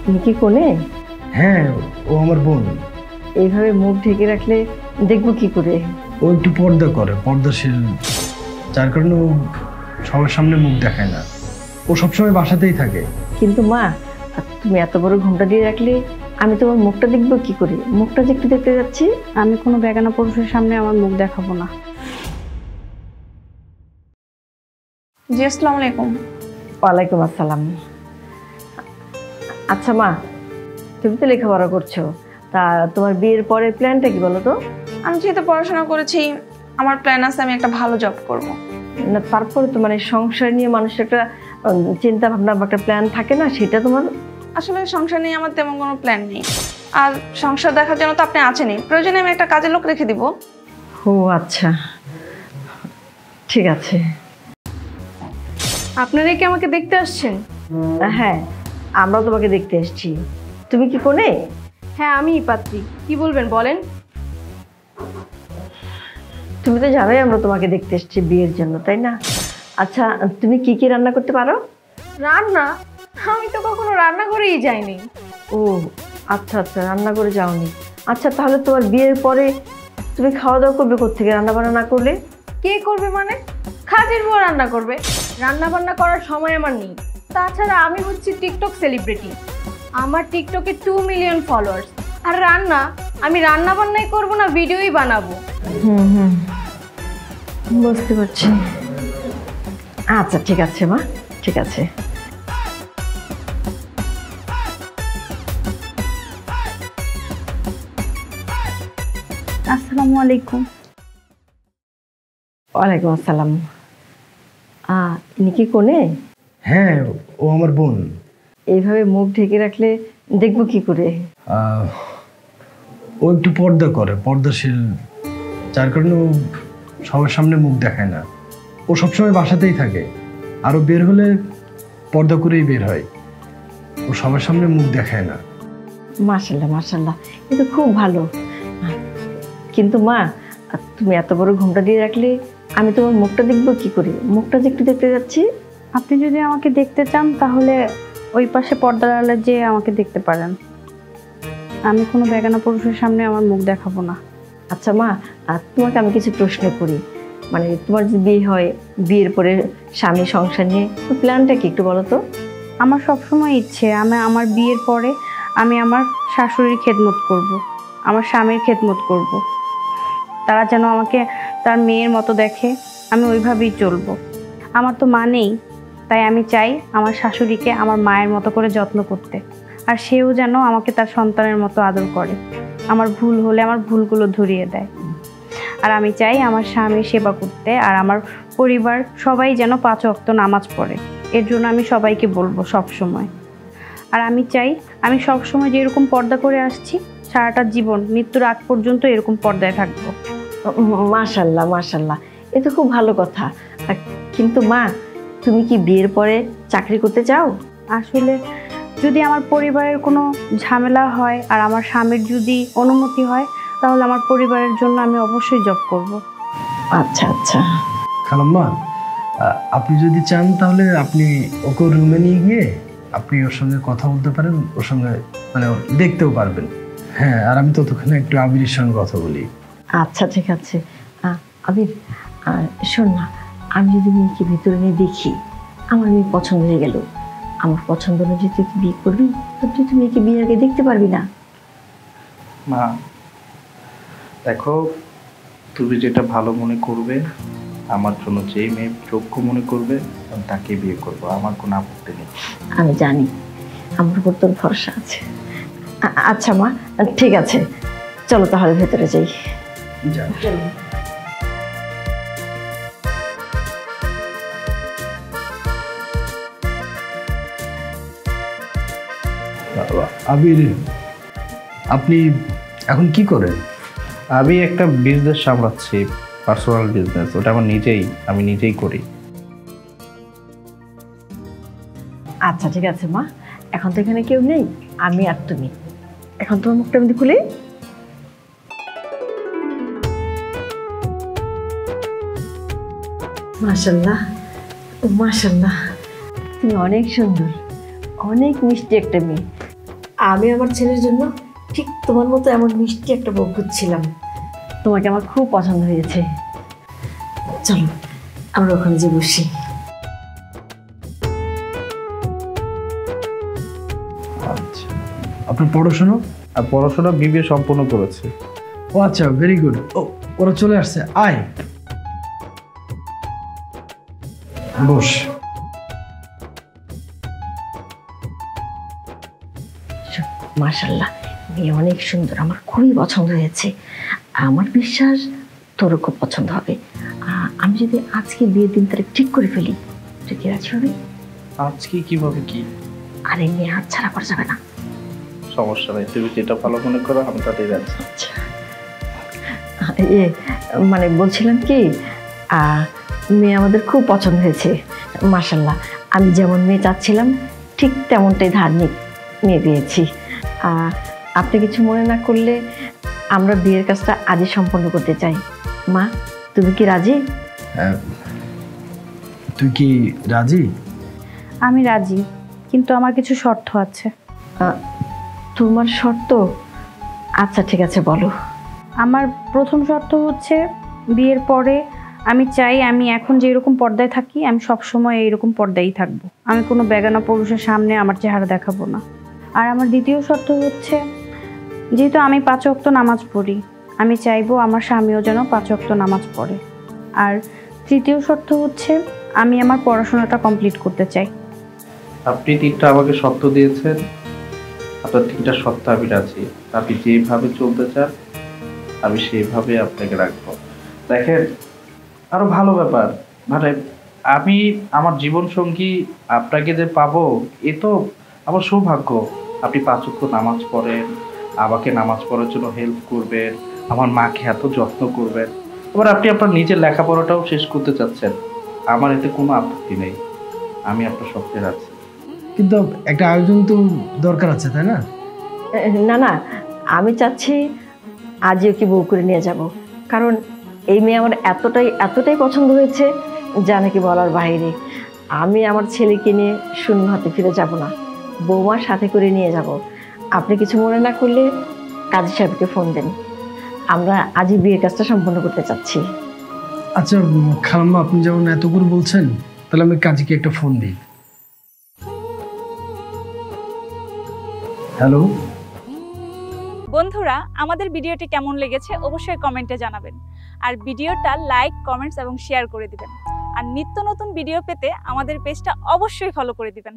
তুমি কি কোনে? হ্যাঁ, ও আমার বোন। এইভাবে মুখ ঢেকে রাখলে দেখবো কি করে? ও একটু পর্দা করে, পর্দাশীল, যার কারণে ও সবার সামনে মুখ দেখায় না। ও সবসময় বাসাতেই থাকে। কিন্তু মা, তুমি এত বড় ঘোমটা দিয়ে রাখলে আমি তোমার মুখটা দেখবো কি করে? মুখটা যে একটু দেখতে যাচ্ছি। আমি কোনো বেগানা পুরুষের সামনে আমার মুখ দেখাবো না। জি, আসসালামু আলাইকুম। ওয়ালাইকুম আসসালাম। আচ্ছা মা, তুমি তো লেখাপড়া করছো, তা তোমার বিয়ের পরের প্ল্যানটা কি বলো তো? আমি যেহেতু পড়াশোনা করেছি, আমার প্ল্যান আছে আমি একটা ভালো জব করব। না, তারপরে তো মানে সংসার নিয়ে মানুষের একটা চিন্তা ভাবনা বা একটা প্ল্যান থাকে না, সেটা তোমার? আসলে সংসার নিয়ে আমার তেমন কোনো প্ল্যান নেই, আর সংসার দেখার জন্য তো আপনি আছেনই, প্রয়োজনে আমি একটা কাজের লোক রেখে দিব। ও আচ্ছা, ঠিক আছে। আপনারা কি আমাকে দেখতে আসছেন? হ্যাঁ, আমরাও তোমাকে দেখতে এসেছি। তুমি কি কোনে? হ্যাঁ, আমিই পাত্রী। কি বলবেন বলেন। তুমি তো জানোই আমরা তোমাকে দেখতে এসেছি বিয়ের জন্য, তাই না? আচ্ছা, তুমি কি কি রান্না করতে পারো? রান্না? আমি তো কখনো রান্না করেই যাইনি। ও আচ্ছা আচ্ছা, রান্না করে যাওনি। আচ্ছা, তাহলে তোমার বিয়ের পরে তুমি খাওয়া দাওয়া করবে কোত্থেকে রান্না বান্না না করলে? কে করবে মানে? কাজের বউ রান্না করবে। রান্না বান্না করার সময় আমার নেই। তাছাড়া আমি হচ্ছি টিকটক সেলিব্রিটি। আমার টিকটকে 2 মিলিয়ন ফলোয়ার্স। আর রান্না, আমি রান্না বান্নাই করবো না, ভিডিওই বানাবো। হুম, বুঝতে পারছি। আচ্ছা ঠিক আছে মা, ঠিক আছে। আসসালামু আলাইকুম। ওয়ালাইকুম আসসালাম। ইনি কি কোনে? হ্যাঁ, ও আমার বোন। এইভাবে মুখ ঢেকে রাখলে দেখবো কি করে? ও একটু পর্দা করে, পর্দাশীল, যার কারণে ও সবার সামনে মুখ দেখায় না। ও সবসময় বাসাতেই থাকে, আরও বের হলে পর্দা করেই বের হয়। ও সবার সামনে মুখ দেখায় না। মাশাল্লাহ মাশাল্লাহ, এটা খুব ভালো। কিন্তু মা, তুমি এত বড় ঘোমটা দিয়ে রাখলে আমি তোমার মুখটা দেখবো কি করে? মুখটা যে একটু দেখতে যাচ্ছি। আপনি যদি আমাকে দেখতে চান তাহলে ওই পাশে পর্দার আড়ালে যেয়ে আমাকে দেখতে পারেন। আমি কোনো বেগানা পুরুষের সামনে আমার মুখ দেখাবো না। আচ্ছা মা, তোমাকে আমি কিছু প্রশ্ন করি। মানে তোমার যে বিয়ে হয়, বিয়ের পরে স্বামী সংসার নিয়ে প্ল্যানটা কি একটু বলো তো? আমার সবসময় ইচ্ছে আমি আমার বিয়ের পরে আমি আমার শাশুড়ির খেদমত করব, আমার স্বামীর খেদমত করব। তারা যেন আমাকে তার মেয়ের মতো দেখে, আমি ওইভাবেই চলবো। আমার তো মা নেই, তাই আমি চাই আমার শাশুড়িকে আমার মায়ের মতো করে যত্ন করতে, আর সেও যেন আমাকে তার সন্তানের মতো আদর করে। আমার ভুল হলে আমার ভুলগুলো ধরিয়ে দেয়। আর আমি চাই আমার স্বামীর সেবা করতে, আর আমার পরিবার সবাই যেন 5 ওয়াক্ত নামাজ পড়ে। এর জন্য আমি সবাইকে বলবো সব সময়। আর আমি চাই আমি সব সময় যেরকম পর্দা করে আসছি, সারাটা জীবন মৃত্যুর আগ পর্যন্ত এরকম পর্দায় থাকবো। মাশাল্লাহ মাশাল্লাহ, এ তো খুব ভালো কথা। কিন্তু মা, তুমি কি বিয়ের পরে চাকরি করতে চাও? আসলে যদি আমার পরিবারের কোনো ঝামেলা হয় আর আমার স্বামীর যদি অনুমতি হয়, তাহলে আমার পরিবারের জন্য আমি অবশ্যই জব করব। আচ্ছা আচ্ছা। খালাম্মা, আপনি যদি চান তাহলে আপনি ওকে রুমে নিয়ে গিয়ে আপনি ওর সঙ্গে কথা বলতে পারেন, ওর সঙ্গে মানে দেখতেও পারবেন। হ্যাঁ, আর আমি ততক্ষণে একটু আবিরের সঙ্গে কথা বলি। আচ্ছা ঠিক আছে। আবির, শোন না, আমি যদি মেয়েকে ভেতরে নিয়ে দেখি আমার মেয়ে পছন্দ হয়ে গেল, আমার পছন্দ অনুযায়ী তুই বিয়ে করবি, তো তুই তো মেয়েকে বিয়ের আগে দেখতে পারবি না। মা দেখো, তুমি যেটা ভালো মনে করবে, আমার জন্য যেই মেয়ে যোগ্য মনে করবে আমি তাকে বিয়ে করবো, আমার কোনো আপত্তি নেই। আমি জানি আমার উপর তোর ভরসা আছে। আচ্ছা মা, ঠিক আছে, চলো তাহলে ভেতরে যাই। চলো। আবির, আপনি এখন কি করেন? আমি একটা বিজনেস সামলাচ্ছি, পার্সোনাল বিজনেস। ওটা আমি নিজেই করি। আচ্ছা ঠিক আছে মা, এখন তো এখানে কেউ নেই, আমি আর তুমি। এখন তোমার মুখটা আমি খুলি। মাশাল্লাহ মাশাল্লাহ, তুমি অনেক সুন্দর। অনেক মিষ্টি একটা মেয়ে। আমি আমার ছেলের জন্য ঠিক তোমার মতো এমন মিষ্টি একটা বউ খুঁজছিলাম। তোমাকে আমার খুব পছন্দ হয়েছে। চলো আমরা ওখানে যে বসি। আচ্ছা, আপনার পড়াশোনা? আর পড়াশোনা বিবিএ সম্পূর্ণ করেছে। ও আচ্ছা, ভেরি গুড। ও, ওরা চলে আসছে, আয় বস। মাশাআল্লাহ, মেয়ে অনেক সুন্দর, আমার খুবই পছন্দ হয়েছে। আমার বিশ্বাস তোরও খুব পছন্দ হবে। আমি যদি আজকে বিয়ের দিন তারিখ ঠিক করে ফেলি, তুই কি রাজি হবে? আজকে কিভাবে কি? আর এই মেয়ে হাত ছাড়া করা যাবে না। সমস্যা নেই, তুমি যেটা ভালো মনে করো আমি তাতেই যাচ্ছি। আচ্ছা, এ মানে বলছিলাম কি, মেয়ে আমাদের খুব পছন্দ হয়েছে। মাশাআল্লাহ, আমি যেমন মেয়ে চাচ্ছিলাম ঠিক তেমনটাই ধার্মিক মেয়ে পেয়েছি। আপনি কিছু মনে না করলে আমরা বিয়ের কাজটা আজই সম্পন্ন করতে চাই। মা, তুমি কি রাজি? তুই কি রাজি? আমি রাজি, কিন্তু আমার কিছু শর্ত আছে। তোমার শর্ত? আচ্ছা ঠিক আছে, বলো। আমার প্রথম শর্ত হচ্ছে, বিয়ের পরে আমি চাই আমি এখন যেরকম পর্দায় থাকি আমি সবসময় এইরকম পর্দায় থাকবো। আমি কোনো বেগানা পুরুষের সামনে আমার চেহারা দেখাবো না। আর আমার দ্বিতীয় শর্ত হচ্ছে, যেহেতু আমি 5 ওয়াক্ত নামাজ পড়ি, আমি চাইবো আমার স্বামীও যেন 5 ওয়াক্ত নামাজ পড়ে। আর তৃতীয় শর্ত হচ্ছে, আমি আমার পড়াশোনাটা কমপ্লিট করতে চাই। আপনি 3টা আমাকে শর্ত দিয়েছেন, আপনার 3টা শর্ত আমি রাজি। আপনি যেভাবে চলতে চান আমি সেইভাবে আপনাকে রাখবো। দেখেন, আরো ভালো ব্যাপার, মানে আমি আমার জীবন সঙ্গী আপনাকে যে পাবো, এ তো আমার সৌভাগ্য। আপনি 5 ওয়াক্ত নামাজ পড়েন, আমাকে নামাজ পড়ার জন্য হেল্প করবেন, আমার মাকে এত যত্ন করবেন, এবার আপনি আপনার নিজের লেখাপড়াটাও শেষ করতে চাচ্ছেন। আমার এতে কোনো আপত্তি নেই, আমি আপনার শর্তে রাখছি। কিন্তু একটা আয়োজন তো দরকার আছে, তাই না? না না, আমি চাচ্ছি আজই ওকে বউ করে নিয়ে যাব। কারণ এই মেয়ে আমার এতটাই পছন্দ হয়েছে যা নাকি বলার বাইরে। আমি আমার ছেলেকে নিয়ে শূন্য হাতে ফিরে যাব না, বৌমার সাথে করে নিয়ে যাব। আপনি কিছু মনে না করলে কাজী সাহেবকে ফোন দেন, আমরা আজই বিয়ের কাজটা সম্পন্ন করতে চাচ্ছি। আচ্ছা খালাম্মা, আপনি যেমন এত করে বলছেন, তাহলে আমি কাজীকে একটা ফোন দিই। হ্যালো বন্ধুরা, আমাদের ভিডিওটি কেমন লেগেছে অবশ্যই কমেন্টে জানাবেন। আর ভিডিওটা লাইক, কমেন্টস এবং শেয়ার করে দিবেন। আর নিত্য নতুন ভিডিও পেতে আমাদের পেজটা অবশ্যই ফলো করে দিবেন।